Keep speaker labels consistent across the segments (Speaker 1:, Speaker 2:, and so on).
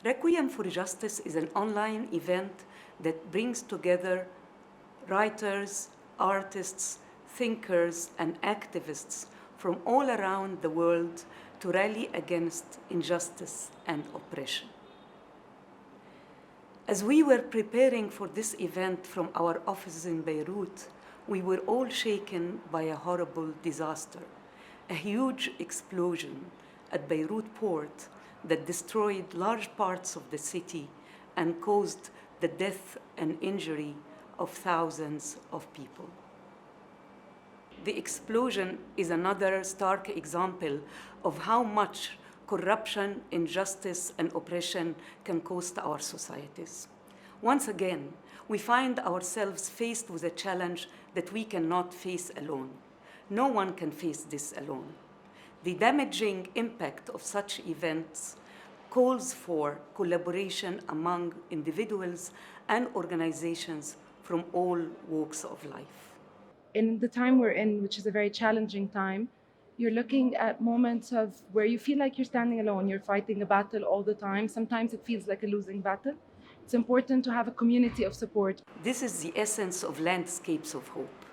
Speaker 1: Requiem for Justice is an online event that brings together writers, artists, thinkers, and activists from all around the world to rally against injustice and oppression. As we were preparing for this event from our offices in Beirut, we were all shaken by a horrible disaster, a huge explosion at Beirut port that destroyed large parts of the city and caused the death and injury of thousands of people. The explosion is another stark example of how much corruption, injustice, and oppression can cost our societies. Once again, we find ourselves faced with a challenge that we cannot face alone. No one can face this alone. The damaging impact of such events calls for collaboration among individuals and organizations from all walks of life.
Speaker 2: In the time we're in, which is a very challenging time, you're looking at moments of where you feel like you're standing alone, you're fighting a battle all the time. Sometimes it feels like a losing battle. It's important to have a community of support.
Speaker 1: This is the essence of landscapes of hope.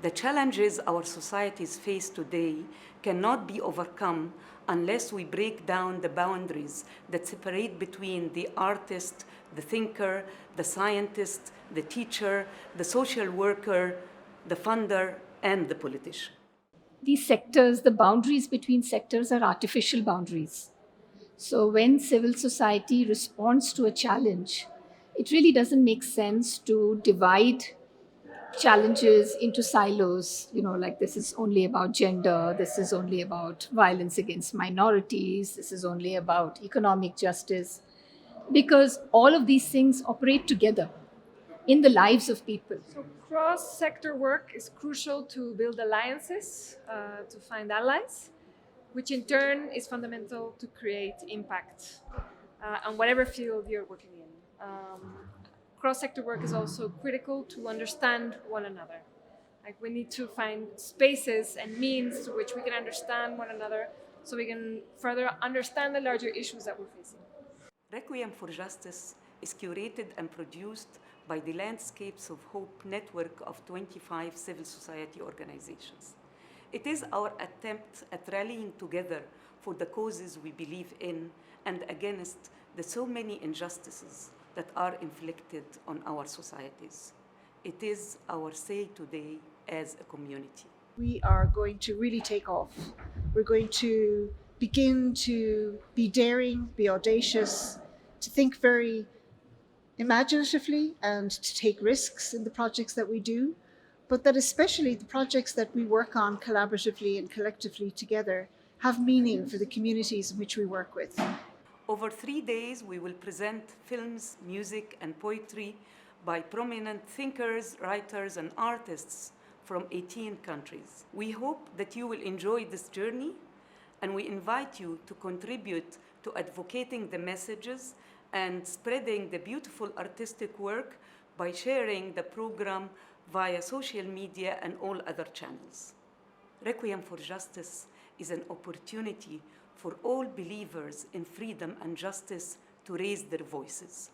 Speaker 1: The challenges our societies face today cannot be overcome unless we break down the boundaries that separate between the artist, the thinker, the scientist, the teacher, the social worker, the funder, and the politician.
Speaker 3: These sectors, the boundaries between sectors are artificial boundaries. So when civil society responds to a challenge, it really doesn't make sense to divide challenges into silos, like this is only about gender, this is only about violence against minorities, this is only about economic justice, because all of these things operate together in the lives of people.
Speaker 4: So cross-sector work is crucial to build alliances, to find allies, which in turn is fundamental to create impact on whatever field you're working in. Cross-sector work is also critical to understand one another. Like we need to find spaces and means through which we can understand one another so we can further understand the larger issues that we're facing.
Speaker 1: Requiem for Justice is curated and produced by the Landscapes of Hope network of 25 civil society organizations. It is our attempt at rallying together for the causes we believe in and against the so many injustices that are inflicted on our societies. It is our say today as a community.
Speaker 5: We are going to really take off. We're going to begin to be daring, be audacious, to think very imaginatively and to take risks in the projects that we do, but that especially the projects that we work on collaboratively and collectively together have meaning for the communities in which we work with.
Speaker 1: Over 3 days, we will present films, music, and poetry by prominent thinkers, writers, and artists from 18 countries. We hope that you will enjoy this journey, and we invite you to contribute to advocating the messages and spreading the beautiful artistic work by sharing the program via social media and all other channels. Requiem for Justice is an opportunity for all believers in freedom and justice to raise their voices.